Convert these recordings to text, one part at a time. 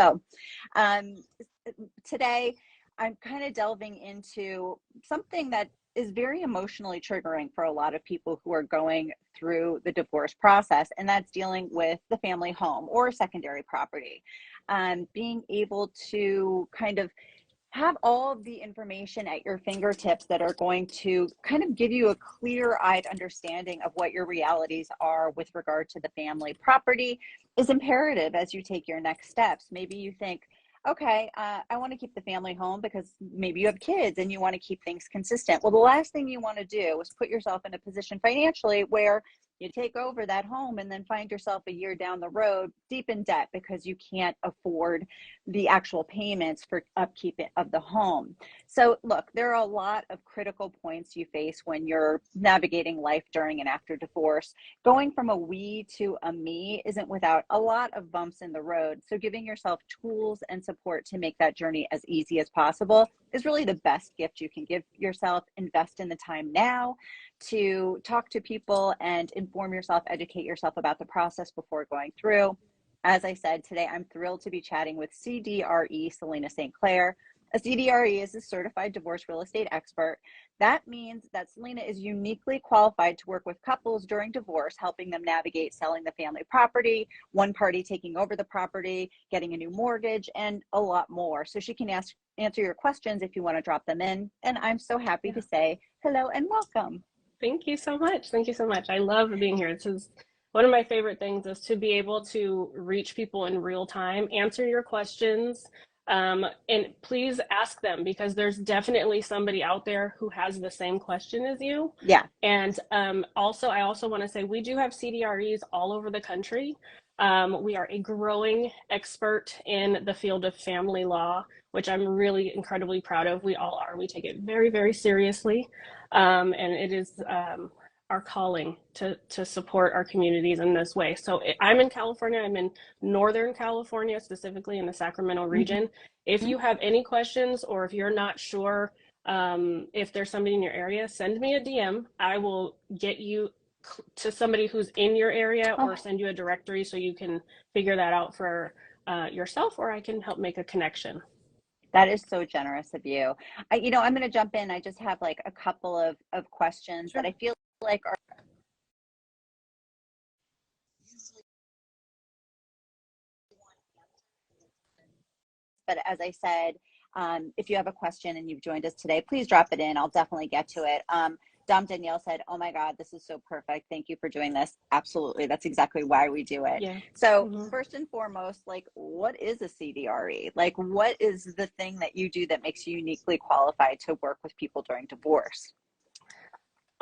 So um, today I'm kind of delving into something that is very emotionally triggering for a lot of people who are going through the divorce process, and that's dealing with the family home or secondary property. Being able to kind of have all of the information at your fingertips that are going to kind of give you a clear-eyed understanding of what your realities are with regard to the family property is imperative as you take your next steps. Maybe you think, okay, I want to keep the family home because maybe you have kids and you want to keep things consistent. Well, the last thing you want to do is put yourself in a position financially where you take over that home and then find yourself a year down the road deep in debt because you can't afford the actual payments for upkeep of the home. So look, there are a lot of critical points you face when you're navigating life during and after divorce. Going from a we to a me isn't without a lot of bumps in the road. So giving yourself tools and support to make that journey as easy as possible is really the best gift you can give yourself. Invest in the time now to talk to people and inform yourself, educate yourself about the process before going through. As I said, today I'm thrilled to be chatting with CDRE Selina St. Clair. A CDRE is a certified divorce real estate expert. That means that Selina is uniquely qualified to work with couples during divorce, helping them navigate selling the family property, one party taking over the property, getting a new mortgage, and a lot more. So she can answer your questions if you want to drop them in. And I'm so happy to say hello and welcome. Thank you so much. Thank you so much. I love being here. This is one of my favorite things, is to be able to reach people in real time, answer your questions, and please ask them, because there's definitely somebody out there who has the same question as you. Yeah. And I also want to say we do have CDREs all over the country. We are a growing expert in the field of family law, which I'm really incredibly proud of. We all are. We take it very, very seriously. And it is our calling to support our communities in this way. So I'm in California. I'm in Northern California, specifically in the Sacramento region. If you have any questions, or if you're not sure if there's somebody in your area, send me a DM. I will get you to somebody who's in your area, or send you a directory so you can figure that out for yourself, or I can help make a connection. That is so generous of you. I'm going to jump in. I just have like a couple of questions that I feel like are but as I said, if you have a question and you've joined us today, please drop it in. I'll definitely get to it. Dom Danielle said, oh my God, this is so perfect. Thank you for doing this. Absolutely. That's exactly why we do it. Yeah. So first and foremost, like, what is a CDRE? Like, what is the thing that you do that makes you uniquely qualified to work with people during divorce?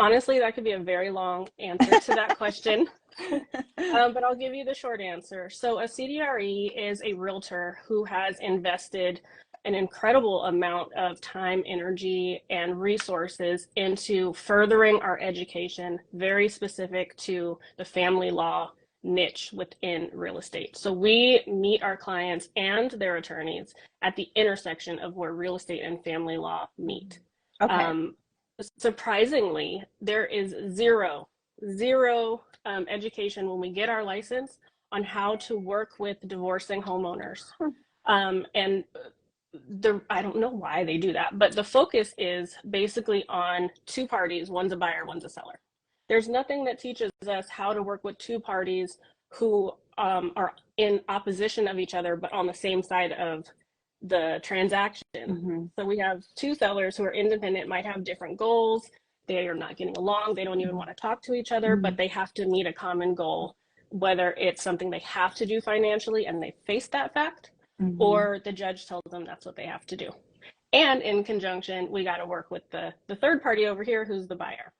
Honestly, that could be a very long answer to that question, but I'll give you the short answer. So a CDRE is a realtor who has invested an incredible amount of time, energy, and resources into furthering our education, very specific to the family law niche within real estate. So we meet our clients and their attorneys at the intersection of where real estate and family law meet. Okay. Surprisingly, there is zero education when we get our license on how to work with divorcing homeowners. And I don't know why they do that, but the focus is basically on two parties. One's a buyer, one's a seller. There's nothing that teaches us how to work with two parties who are in opposition of each other, but on the same side of the transaction. So we have two sellers who are independent, might have different goals. They are not getting along. They don't even want to talk to each other, but they have to meet a common goal, whether it's something they have to do financially and they face that fact, or the judge tells them that's what they have to do. And in conjunction, we got to work with the third party over here, who's the buyer.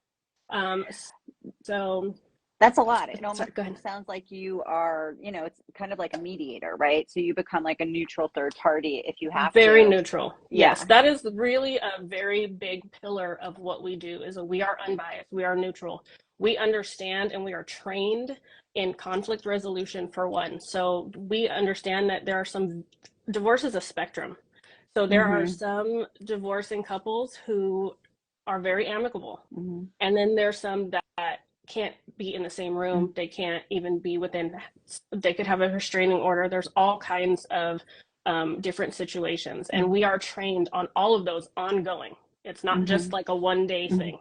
So that's a lot. It almost sounds like you are, it's kind of like a mediator, right? So you become like a neutral third party if you have very to. Neutral. Yeah. Yes, that is really a very big pillar of what we do, is that we are unbiased, we are neutral. We understand and we are trained in conflict resolution, for one. So we understand that there are some, divorce is a spectrum. So there are some divorcing couples who are very amicable. And then there's some that can't be in the same room. They can't even be within, they could have a restraining order. There's all kinds of different situations. And we are trained on all of those ongoing. It's not just like a one-day thing.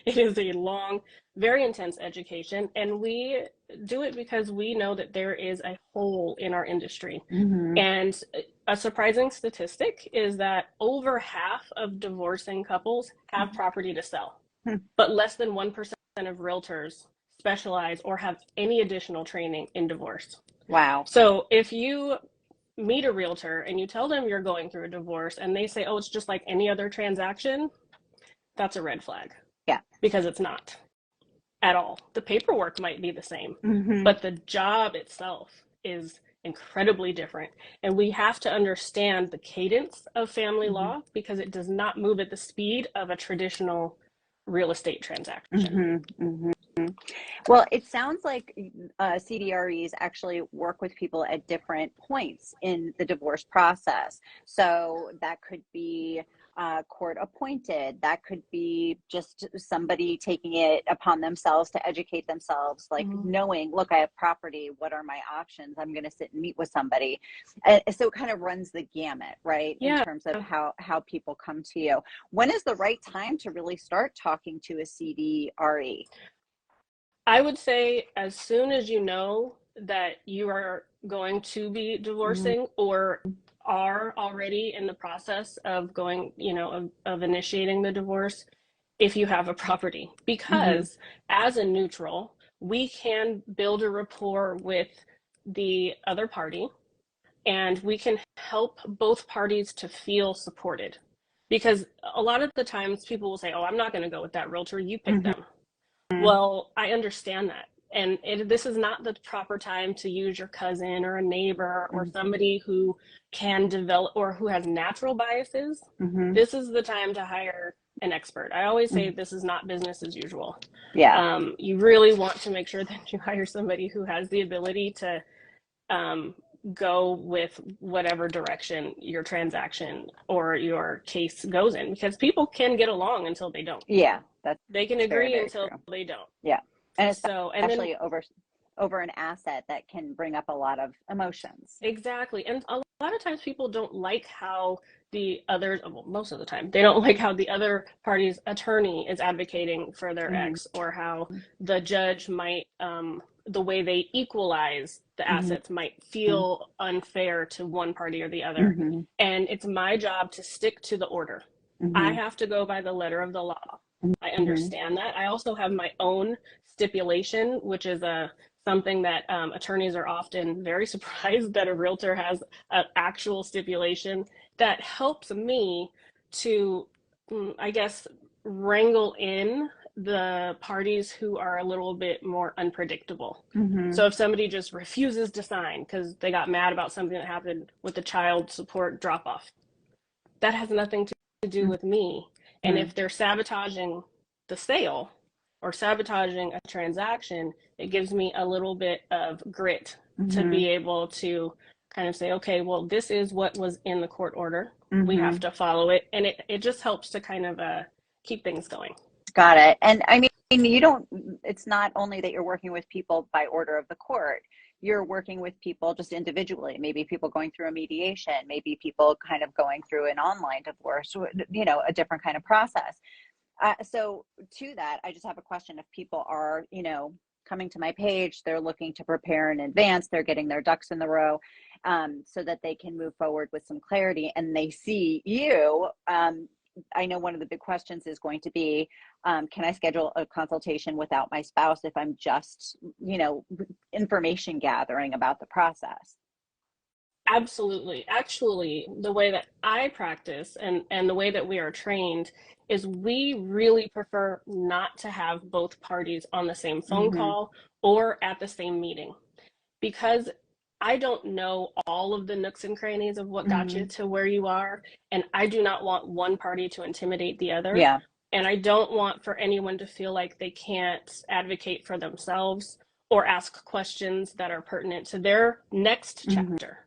It is a long, very intense education. And we do it because we know that there is a hole in our industry. And a surprising statistic is that over half of divorcing couples have property to sell, but less than 1% of realtors specialize or have any additional training in divorce. Wow. So if you meet a realtor and you tell them you're going through a divorce and they say, oh, it's just like any other transaction, that's a red flag. Yeah. Because it's not at all. The paperwork might be the same, but the job itself is incredibly different. And we have to understand the cadence of family law because it does not move at the speed of a traditional real estate transaction. Well, it sounds like CDREs actually work with people at different points in the divorce process. So that could be court appointed. That could be just somebody taking it upon themselves to educate themselves, like knowing, look, I have property. What are my options? I'm going to sit and meet with somebody. So it kind of runs the gamut, right? Yeah. In terms of how people come to you. When is the right time to really start talking to a CDRE? I would say as soon as you know that you are going to be divorcing or are already in the process of going, of initiating the divorce, if you have a property. Because as a neutral, we can build a rapport with the other party and we can help both parties to feel supported. Because a lot of the times people will say, oh, I'm not going to go with that realtor, you pick them. Well, I understand that. And this is not the proper time to use your cousin or a neighbor or somebody who can develop or who has natural biases. This is the time to hire an expert. I always say this is not business as usual. Yeah. You really want to make sure that you hire somebody who has the ability to go with whatever direction your transaction or your case goes in, because people can get along until they don't. Yeah, they can agree very until true. they don't. Yeah, and especially over an asset that can bring up a lot of emotions. Exactly. And a lot of times people don't like how the others, well, most of the time, they don't like how the other party's attorney is advocating for their ex, or how the judge might, the way they equalize the assets might feel unfair to one party or the other. And it's my job to stick to the order. I have to go by the letter of the law. I understand that. I also have my own stipulation, which is something that attorneys are often very surprised that a realtor has an actual stipulation that helps me to, I guess, wrangle in the parties who are a little bit more unpredictable. So if somebody just refuses to sign because they got mad about something that happened with the child support drop off, that has nothing to do with me. And if they're sabotaging the sale or sabotaging a transaction, it gives me a little bit of grit to be able to kind of say, okay, well, this is what was in the court order. We have to follow it. And it just helps to kind of keep things going. Got it. And I mean, it's not only that you're working with people by order of the court, you're working with people just individually, maybe people going through a mediation, maybe people kind of going through an online divorce, a different kind of process. So to that, I just have a question. If people are, coming to my page, they're looking to prepare in advance, they're getting their ducks in the row, so that they can move forward with some clarity, and they see you, I know one of the big questions is going to be, can I schedule a consultation without my spouse if I'm just, information gathering about the process? Absolutely. Actually, the way that I practice and the way that we are trained is we really prefer not to have both parties on the same phone call or at the same meeting, because I don't know all of the nooks and crannies of what got you to where you are. And I do not want one party to intimidate the other. Yeah. And I don't want for anyone to feel like they can't advocate for themselves or ask questions that are pertinent to their next chapter.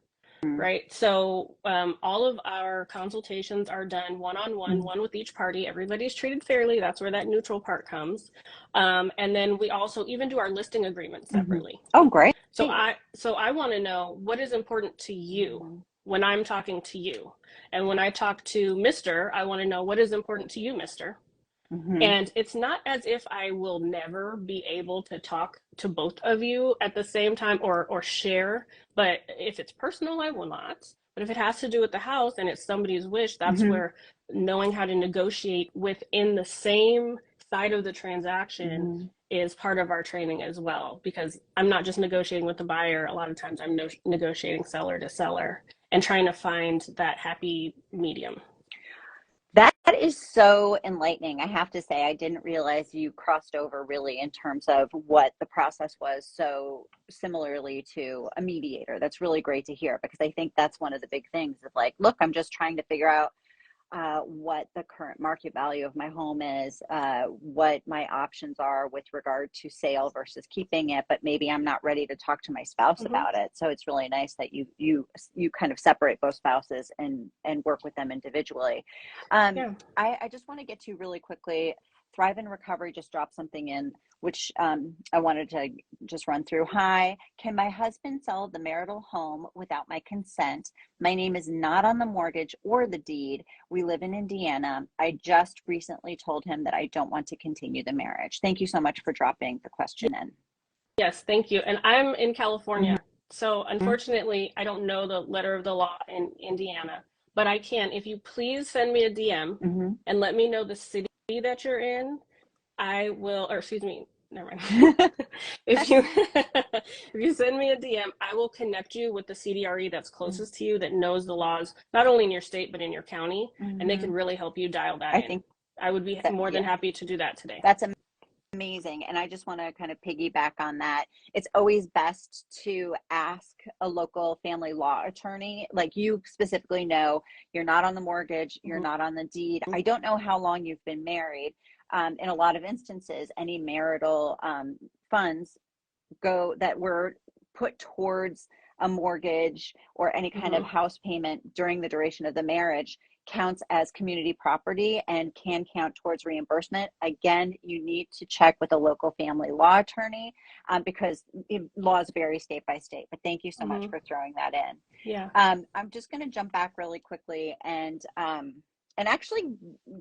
Right. So all of our consultations are done one-on-one, one with each party. Everybody's treated fairly. That's where that neutral part comes. And then we also even do our listing agreement separately. Oh, great. So I want to know, what is important to you when I'm talking to you. And when I talk to Mr., I want to know what is important to you, Mr. Mm-hmm. And it's not as if I will never be able to talk to both of you at the same time or share, but if it's personal, I will not. But if it has to do with the house and it's somebody's wish, that's Mm-hmm. where knowing how to negotiate within the same side of the transaction Mm-hmm. is part of our training as well. Because I'm not just negotiating with the buyer, a lot of times I'm negotiating seller to seller and trying to find that happy medium. That is so enlightening. I have to say, I didn't realize you crossed over really in terms of what the process was so similarly to a mediator. That's really great to hear because I think that's one of the big things of like, look, I'm just trying to figure out what the current market value of my home is, what my options are with regard to sale versus keeping it, but maybe I'm not ready to talk to my spouse Mm-hmm. about it. So it's really nice that you kind of separate both spouses and work with them individually. Yeah. I just want to get to really quickly. Thrive in Recovery just dropped something in, which I wanted to just run through. Hi, can my husband sell the marital home without my consent? My name is not on the mortgage or the deed. We live in Indiana. I just recently told him that I don't want to continue the marriage. Thank you so much for dropping the question in. Yes, thank you. And I'm in Mm-hmm. California. So unfortunately, I don't know the letter of the law in Indiana, but I can. If you please send me a DM Mm-hmm. and let me know the city that you're in, I will, or excuse me, never mind. If you if you send me a DM, I will connect you with the CDRE that's closest to you that knows the laws, not only in your state, but in your county, and they Mm-hmm. can really help you dial that I in. think I would be that, more than yeah, happy to do that today. that's amazing. And I just want to kind of piggyback on that. It's always best to ask a local family law attorney. Like you specifically know, you're not on the mortgage, you're Mhm. not on the deed. I don't know how long you've been married. In a lot of instances, any marital funds go that were put towards a mortgage or any kind of Mhm. house payment during the duration of the marriage counts as community property and can count towards reimbursement. Again, you need to check with a local family law attorney because laws vary state by state. But thank you so much Mhm. for throwing that in. Yeah. I'm just going to jump back really quickly and actually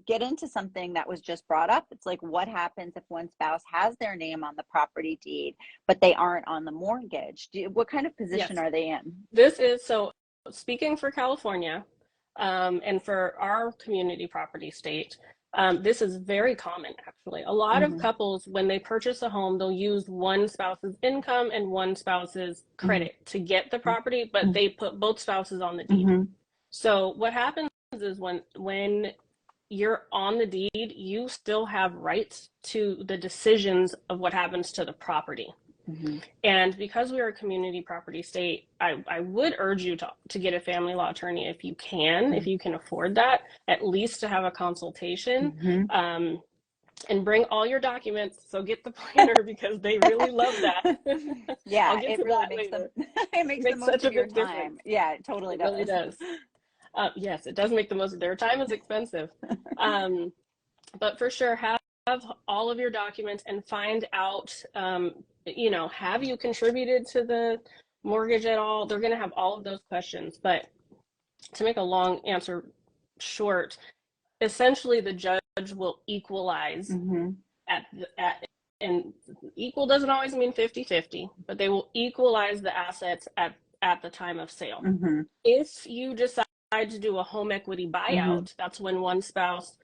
get into something that was just brought up. It's like, what happens if one spouse has their name on the property deed, but they aren't on the mortgage? What kind of position Yes. are they in? This is so speaking for California, and for our community property state, this is very common actually. A lot of Mm-hmm. couples, when they purchase a home, they'll use one spouse's income and one spouse's Mm-hmm. credit to get the property, but they put both spouses on the deed. Mm-hmm. So what happens is when you're on the deed, you still have rights to the decisions of what happens to the property. Mm-hmm. And because we are a community property state, I would urge you to get a family law attorney if you can afford that, at least to have a consultation. Mm-hmm. And bring all your documents. So get the planner because they really love that. I'll Yeah, get it to really that makes them later. it It makes the makes most such a of your big difference. time. Yeah, it totally It really does. does. Yes, it does make the most of their time is expensive. Um, but for sure, have all of your documents and find out, have you contributed to the mortgage at all? They're going to have all of those questions. But to make a long answer short, essentially the judge will equalize Mm-hmm. at and equal doesn't always mean 50-50, but they will equalize the assets at the time of sale. Mm-hmm. If you decide to do a home equity Mm-hmm. buyout, that's when one spouse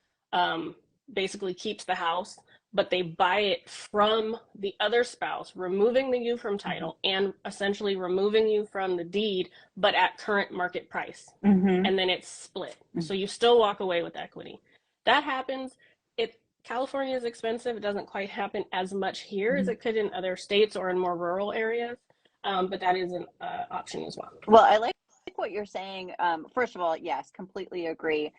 basically keeps the house, but they buy it from the other spouse, removing the you from title and essentially removing you from the deed, but at current market price. Mm-hmm. And then it's split. So you still walk away with equity. That happens. California is expensive. It doesn't quite happen as much here as Mm-hmm. it could in other states or in more rural areas, but that is an option as well. Well, I like what you're saying. First of all, yes, completely agree.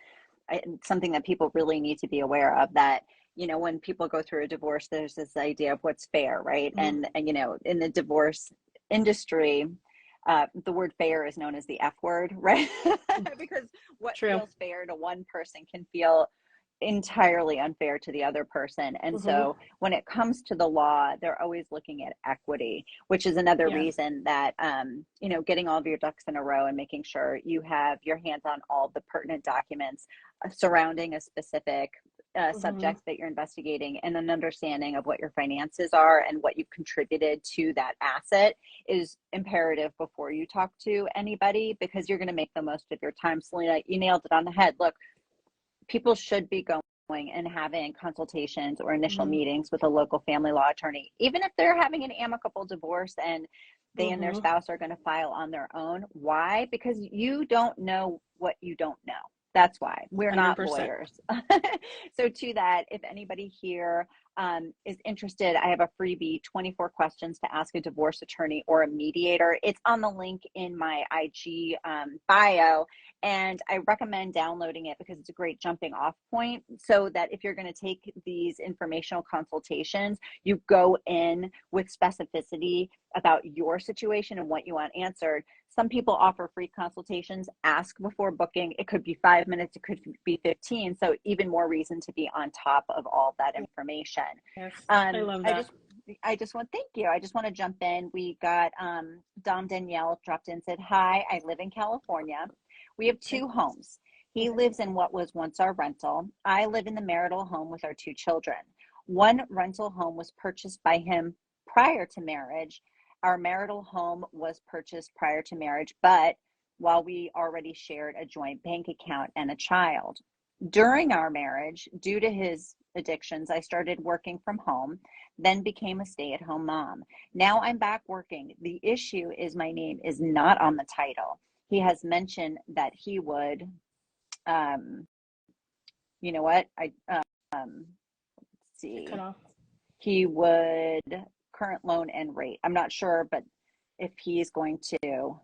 Something that people really need to be aware of that, when people go through a divorce, there's this idea of what's fair, right? Mm-hmm. And in the divorce industry, the word fair is known as the F word, right? Because what True. feels fair to one person can feel entirely unfair to the other person. And so when it comes to the law, they're always looking at equity, which is another Yeah. reason that, you know, getting all of your ducks in a row and making sure you have your hands on all the pertinent documents surrounding a specific subject that you're investigating, and an understanding of what your finances are and what you've contributed to that asset is imperative before you talk to anybody, because you're going to make the most of your time. Selina, you nailed it on the head. Look, people should be going and having consultations or initial meetings with a local family law attorney, even if they're having an amicable divorce and they and their spouse are going to file on their own. Why? Because you don't know what you don't know. That's why. We're not 100%. lawyers. So to that, if anybody here is interested, I have a freebie, 24 questions to ask a divorce attorney or a mediator. It's on the link in my IG bio, and I recommend downloading it because it's a great jumping off point, so that if you're going to take these informational consultations, you go in with specificity about your situation and what you want answered. Some people offer free consultations. Ask before booking. It could be 5 minutes, it could be 15. So even more reason to be on top of all that information. Yes, I love that. I just want, thank you. I just want to jump in. We got Dom Danielle dropped in, said, hi, I live in California. We have 2 homes. He lives in what was once our rental. I live in the marital home with our 2 children. One rental home was purchased by him prior to marriage. Our marital home was purchased prior to marriage, but while we already shared a joint bank account and a child. During our marriage, due to his addictions, I started working from home, then became a stay-at-home mom. Now I'm back working. The issue is my name is not on the title. He has mentioned that he would, you know what? Let's see. He would current loan and rate. I'm not sure, but if he's going to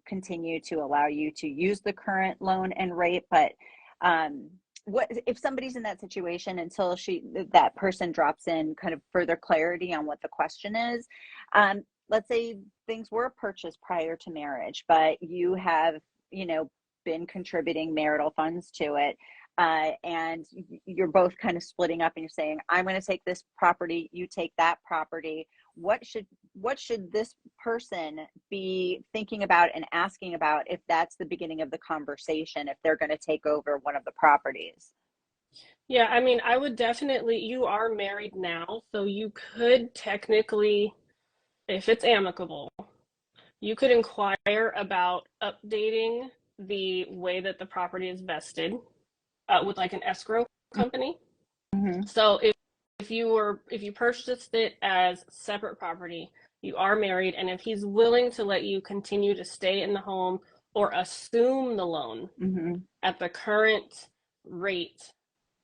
continue to allow you to use the current loan and rate, but what if somebody's in that situation until that person drops in kind of further clarity on what the question is. Let's say things were purchased prior to marriage, but you have, you know, been contributing marital funds to it. And you're both kind of splitting up and you're saying, I'm going to take this property, you take that property. What should this person be thinking about and asking about if that's the beginning of the conversation, if they're going to take over one of the properties? Yeah, I mean, I would definitely, you are married now, so you could technically, if it's amicable, you could inquire about updating the way that the property is vested with like an escrow company. So if you purchased it as separate property, you are married, and if he's willing to let you continue to stay in the home or assume the loan at the current rate,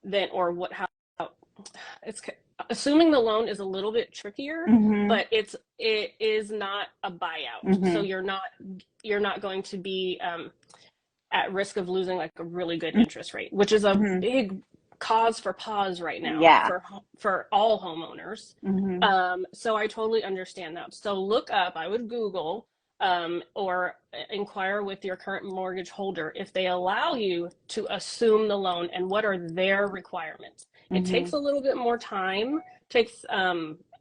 then how it's assuming the loan is a little bit trickier, but it is not a buyout. So you're not going to be at risk of losing like a really good interest rate, which is a big cause for pause right now for all homeowners. So I totally understand that. So look up, I would Google or inquire with your current mortgage holder if they allow you to assume the loan and what are their requirements. It takes a little bit more time, takes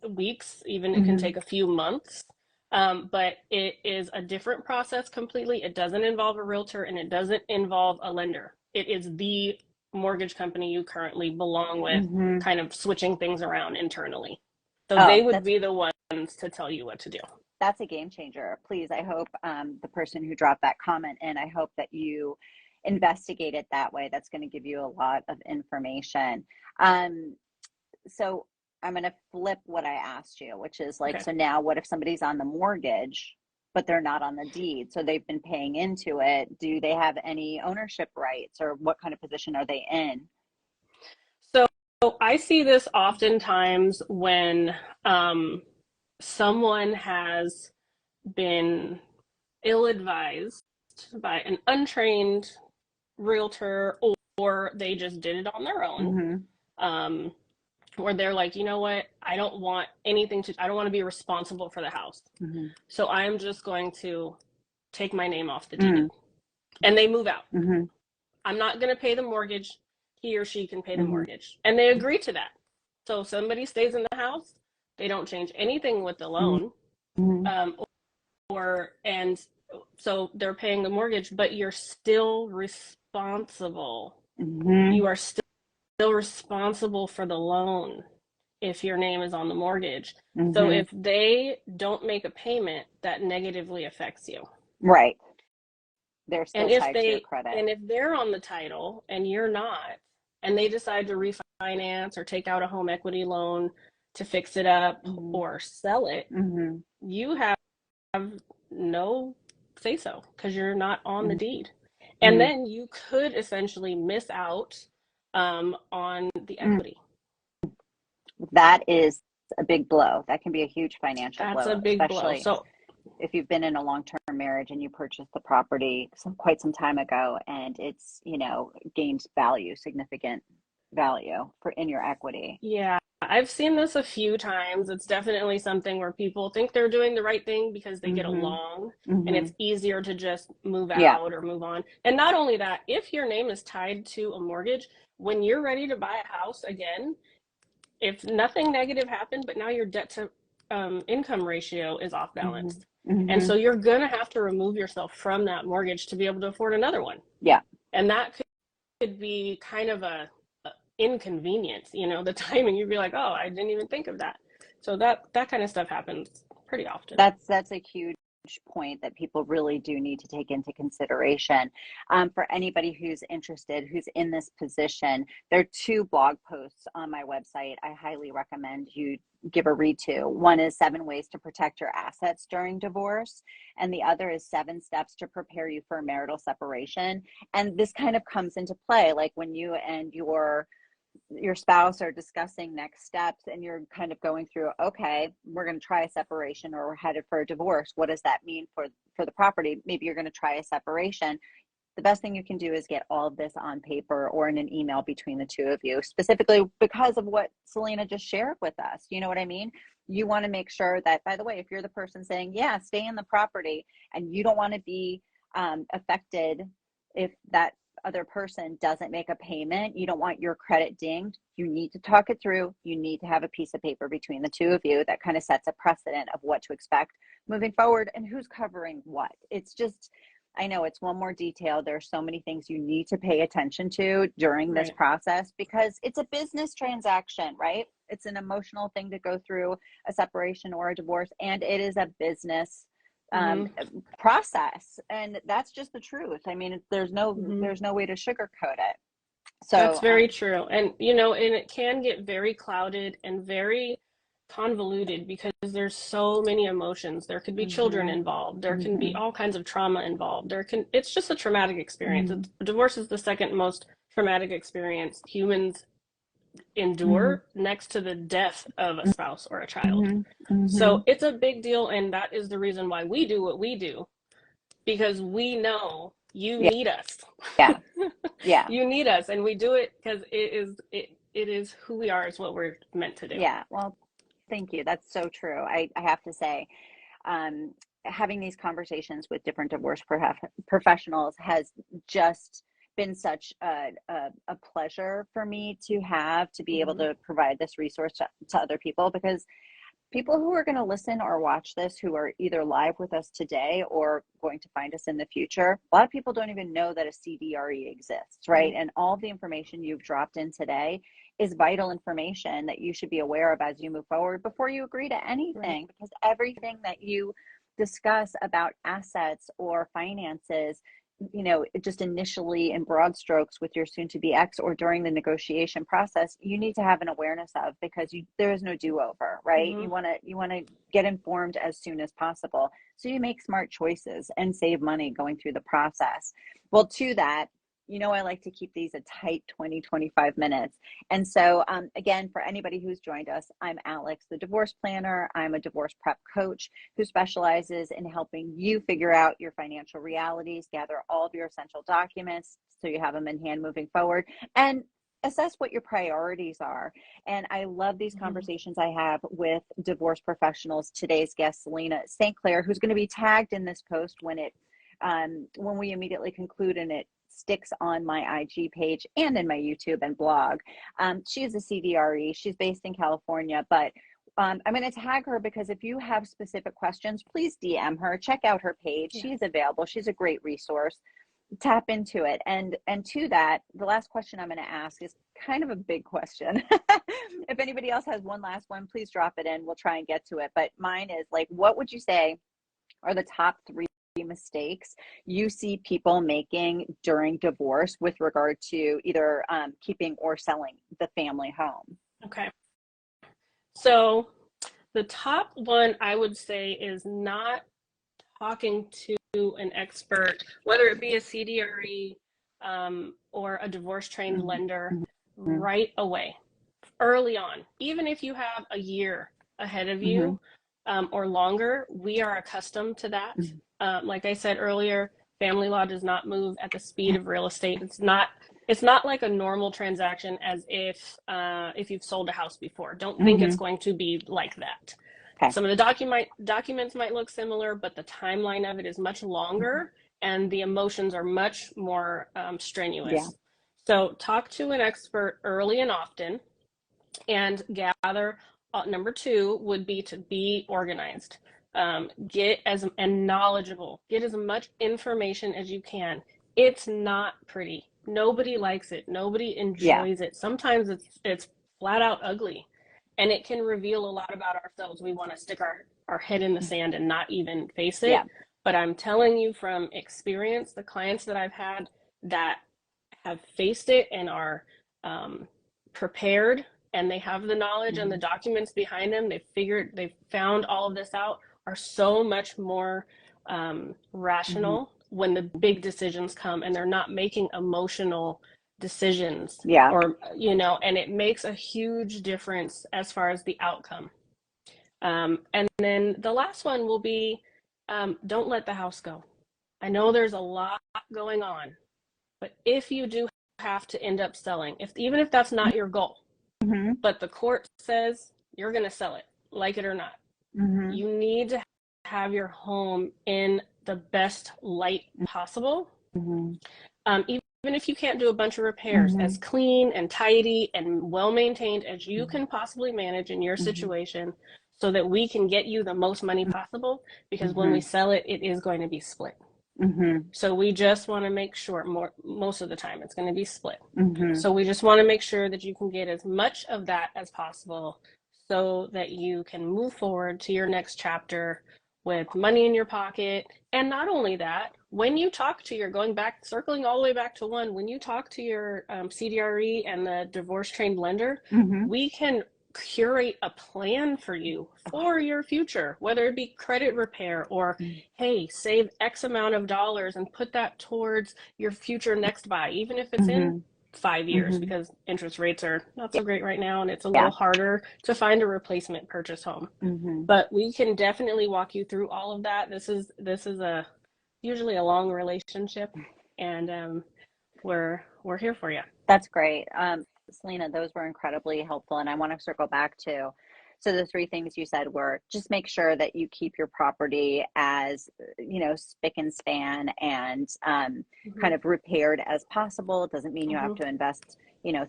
weeks, even it can take a few months. But it is a different process completely. It doesn't involve a realtor and it doesn't involve a lender. It is the mortgage company you currently belong with, kind of switching things around internally. So they would be the ones to tell you what to do. That's a game changer. Please, I hope the person who dropped that comment, and I hope that you investigate it that way. That's going to give you a lot of information. So I'm going to flip what I asked you, which is like, so now what if somebody's on the mortgage, but they're not on the deed? So they've been paying into it. Do they have any ownership rights, or what kind of position are they in? So I see this oftentimes when someone has been ill-advised by an untrained realtor, or they just did it on their own. Where they're like, you know what, I don't want to be responsible for the house. So I'm just going to take my name off the deed. And they move out. I'm not going to pay the mortgage. he or she can pay the Mm-hmm. mortgage. And they agree to that. So if somebody stays in the house, they don't change anything with the loan. Mm-hmm. And so they're paying the mortgage, but you're still responsible. Mm-hmm. You are still responsible for the loan if your name is on the mortgage. So Mm-hmm. if they don't make a payment, that negatively affects you. Right. They're still And if tied to your they credit. and if they're on the title and you're not, and they decide to refinance or take out a home equity loan to fix it up Mm-hmm. or sell it, Mm-hmm. you have no say so because you're not on the deed. And Mm-hmm. then you could essentially miss out on the Mm-hmm. equity. That is a big blow. That can be a huge financial That's a blow, big blow. especially So if you've been in a long-term marriage and you purchased the property quite some time ago and it's, gained value, significant value for in your equity. yeah, I've seen this a few times. It's definitely something where people think they're doing the right thing because they get Mm-hmm. along and Mm-hmm. it's easier to just move Yeah. out or move on. And not only that, if your name is tied to a mortgage, when you're ready to buy a house again, if nothing negative happened, but now your debt to income ratio is off Mm-hmm. balanced. And Mm-hmm. so you're going to have to remove yourself from that mortgage to be able to afford another one. Yeah. And that could be kind of a inconvenience, the timing. You'd be like, oh, I didn't even think of that. So that kind of stuff happens pretty often. That's a huge point that people really do need to take into consideration. For anybody who's interested, who's in this position, there are two blog posts on my website I highly recommend you give a read to. One is 7 ways to protect your assets during divorce, and the other is 7 steps to prepare you for a marital separation. And this kind of comes into play like when you and your spouse are discussing next steps and you're kind of going through, okay, we're going to try a separation or we're headed for a divorce. What does that mean for the property? Maybe you're going to try a separation. The best thing you can do is get all of this on paper or in an email between the two of you, specifically because of what Selina just shared with us. You know what I mean? You want to make sure that, by the way, if you're the person saying, yeah, stay in the property, and you don't want to be affected if that other person doesn't make a payment, you don't want your credit dinged, you need to talk it through. You need to have a piece of paper between the two of you that kind of sets a precedent of what to expect moving forward and who's covering what. It's just, I know it's one more detail. There are so many things you need to pay attention to during this Right. process because it's a business transaction, right? It's an emotional thing to go through a separation or a divorce, and it is a business Mm-hmm. process, and that's just the truth. I mean, there's Mm-hmm. no way to sugarcoat it. That's So very true. And and it can get very clouded and very convoluted because there's so many emotions. There could be children mhm, involved. There can be mhm, all kinds of trauma involved. It's just a traumatic experience. mhm, Divorce is the second most traumatic experience humans mhm, endure next to the death of a spouse or a child. mhm, So mhm. it's a big deal, and that is the reason why we do what we do because we know you Yeah, need us. yeah, yeah, You need us, and we do it because it is who we are. It's what we're meant to do. yeah. Well, thank you. That's so true. I have to say, um, having these conversations with different divorce professionals has just been such a pleasure for me to have to be able Mm-hmm. to provide this resource to other people, because people who are going to listen or watch this who are either live with us today or going to find us in the future, a lot of people don't even know that a CDRE exists, right? Right. And all the information you've dropped in today is vital information that you should be aware of as you move forward before you agree to Right. anything, because everything that you discuss about assets or finances, just initially in broad strokes with your soon to be ex or during the negotiation process, you need to have an awareness of, because there is no do-over, right? Mm-hmm. You want to get informed as soon as possible so you make smart choices and save money going through the process. Well, to that, I like to keep these a tight 20-25 minutes. And so, again, for anybody who's joined us, I'm Alex, the divorce planner. I'm a divorce prep coach who specializes in helping you figure out your financial realities, gather all of your essential documents so you have them in hand moving forward, and assess what your priorities are. And I love these Mm-hmm. conversations I have with divorce professionals. Today's guest, Selina St, who's going to be tagged in this post when we immediately conclude, and it sticks on my IG page and in my YouTube and blog. She is a CDRE. She's based in California, but I'm going to tag her because if you have specific questions, please DM her. Check out her page. Yeah. She's available. She's a great resource. Tap into it. And to that, the last question I'm going to ask is kind of a big question. If anybody else has one last one, please drop it in. We'll try and get to it. But mine is like, what would you say are the top 3 mistakes you see people making during divorce with regard to either keeping or selling the family home? Okay. So the top one I would say is not talking to an expert, whether it be a CDRE or a divorce trained lender, right away, early on. Even if you have a year ahead of you or longer, we are accustomed to that. Like I said earlier, family law does not move at the speed of real estate. It's not like a normal transaction as if you've sold a house before. Don't think it's going to be like that. Okay. Some of the documents might look similar, but the timeline of it is much longer and the emotions are much more strenuous. Yeah. So talk to an expert early and often and gather. Number 2 would be to be organized. Get and knowledgeable. Get as much information as you can. It's not pretty. Nobody likes it. Nobody enjoys it. Sometimes it's flat out ugly, and it can reveal a lot about ourselves. We want to stick our head in the sand and not even face it. But I'm telling you from experience, the clients that I've had that have faced it and are prepared, and they have the knowledge and the documents behind them, they've found all of this out, are so much more rational when the big decisions come, and they're not making emotional decisions. Or and it makes a huge difference as far as the outcome. And then the last one will be don't let the house go. I know there's a lot going on, but if you do have to end up selling, even if that's not your goal, but the court says you're going to sell it, like it or not, you need to have your home in the best light possible. Even if you can't do a bunch of repairs, as clean and tidy and well maintained as you can possibly manage in your situation, so that we can get you the most money possible, because when we sell it, it is going to be split. So we just want to make sure, most of the time it's going to be split. So we just want to make sure that you can get as much of that as possible, so that you can move forward to your next chapter with money in your pocket. And not only that, when you talk to circling all the way back to one, when you talk to your CDRE and the divorce trained lender, we can curate a plan for you for your future, whether it be credit repair or hey, save X amount of dollars and put that towards your future next buy, even if it's in 5 years, because interest rates are not so great right now and it's a little harder to find a replacement purchase home. But we can definitely walk you through all of that. This is usually a long relationship, and we're here for you. That's great. Selina, those were incredibly helpful. And I want to circle back to, so the 3 things you said were just make sure that you keep your property as, spick and span and kind of repaired as possible. It doesn't mean you have to invest,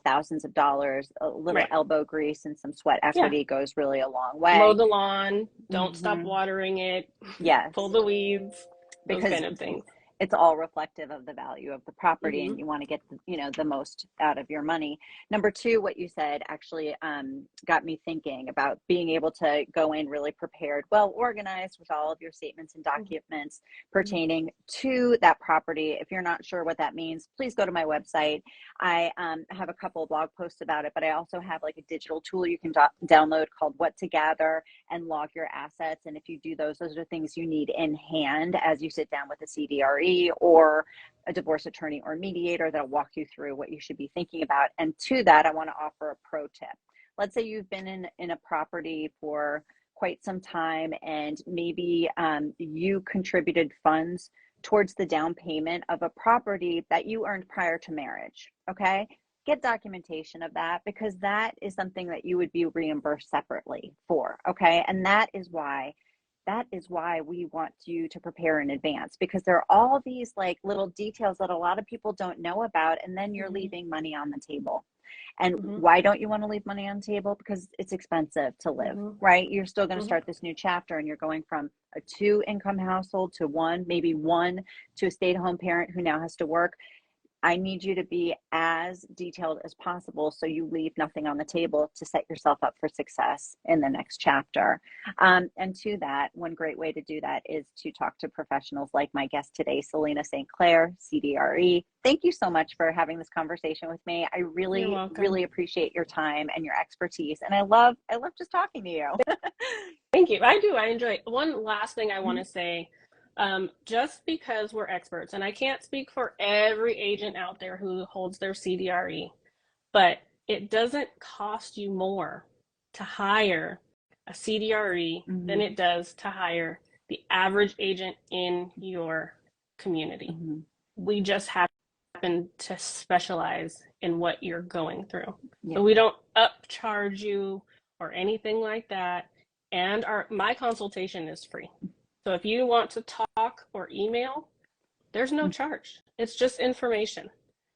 thousands of dollars. A little elbow grease and some sweat equity goes really a long way. Mow the lawn. Don't stop watering it. Yes. Pull the weeds. Those kind of things. It's all reflective of the value of the property, and you want to get the most out of your money. Number 2, what you said actually got me thinking about being able to go in really prepared, well organized with all of your statements and documents pertaining to that property. If you're not sure what that means, please go to my website. I have a couple of blog posts about it, but I also have like a digital tool you can download called What to Gather and log your assets. And if you do those are things you need in hand as you sit down with a CDRE or a divorce attorney or mediator that'll walk you through what you should be thinking about. And to that, I want to offer a pro tip. Let's say you've been in a property for quite some time, and maybe you contributed funds towards the down payment of a property that you earned prior to marriage. Okay. Get documentation of that, because that is something that you would be reimbursed separately for. Okay. And that is why that is why we want you to prepare in advance, because there are all these like little details that a lot of people don't know about, and then you're leaving money on the table. And why don't you want to leave money on the table? Because it's expensive to live, right? You're still going to start this new chapter, and you're going from a 2-income household to one, maybe one to a stay-at-home parent who now has to work. I need you to be as detailed as possible so you leave nothing on the table to set yourself up for success in the next chapter. And to that, one great way to do that is to talk to professionals like my guest today, Selina St. Clair, CDRE. Thank you so much for having this conversation with me. I really, really appreciate your time and your expertise. And I love just talking to you. Thank you. I do. I enjoy it. One last thing I want to say. Just because we're experts, and I can't speak for every agent out there who holds their CDRE, but it doesn't cost you more to hire a CDRE than it does to hire the average agent in your community. We just happen to specialize in what you're going through. So we don't upcharge you or anything like that. And my consultation is free. So if you want to talk or email, there's no charge. It's just information.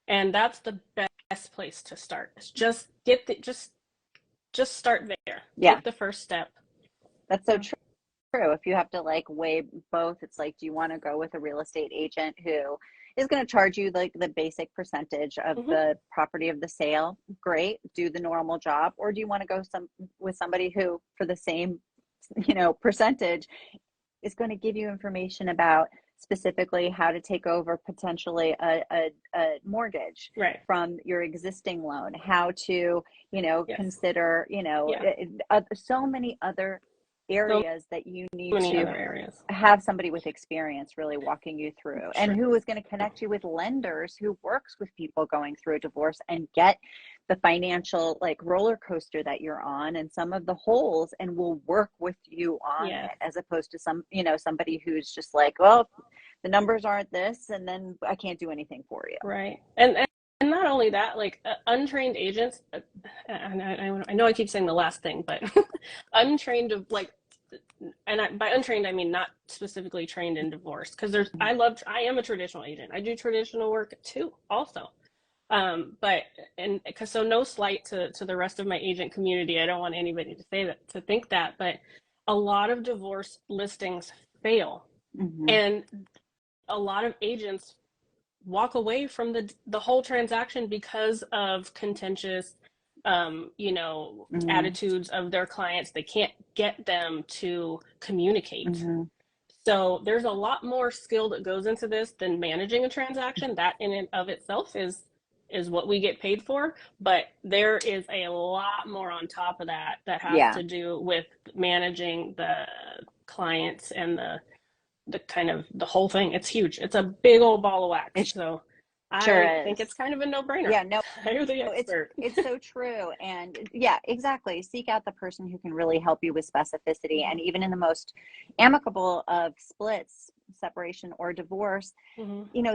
And that's the best place to start. It's just just start there. Take the first step. That's so true. If you have to like weigh both, it's like, do you want to go with a real estate agent who is going to charge you like the basic percentage of the property of the sale? Great. Do the normal job. Or do you want to go with somebody who, for the same, percentage, is going to give you information about specifically how to take over potentially a mortgage from your existing loan, how to, consider, so many other areas that you need to have somebody with experience really walking you through, and who is going to connect you with lenders who works with people going through a divorce and get the financial like roller coaster that you're on and some of the holes, and will work with you on it, as opposed to somebody who's just like, well, the numbers aren't this, and then I can't do anything for you. Right. And not only that, like untrained agents, I know I keep saying the last thing, but untrained of like, and by untrained, I mean not specifically trained in divorce, because I am a traditional agent. I do traditional work too, also. So no slight to the rest of my agent community. I don't want anybody to think that, but a lot of divorce listings fail, and a lot of agents walk away from the whole transaction because of contentious attitudes of their clients. They can't get them to communicate. So there's a lot more skill that goes into this than managing a transaction. That in and of itself is what we get paid for, but there is a lot more on top of that has to do with managing the clients and the kind of the whole thing. It's huge. It's a big old ball of wax. I think it's kind of a no-brainer. Yeah, no, Hire the expert. It's so true. And yeah, exactly. Seek out the person who can really help you with specificity. And even in the most amicable of splits, separation or divorce,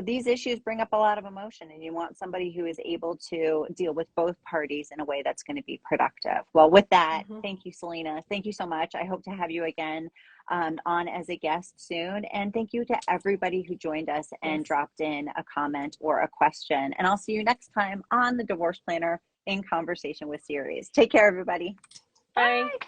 these issues bring up a lot of emotion, and you want somebody who is able to deal with both parties in a way that's going to be productive. Well, with that, thank you, Selina. Thank you so much. I hope to have you again on as a guest soon. And thank you to everybody who joined us and dropped in a comment or a question. And I'll see you next time on the Divorce Planner in Conversation with series. Take care, everybody. Bye. Bye.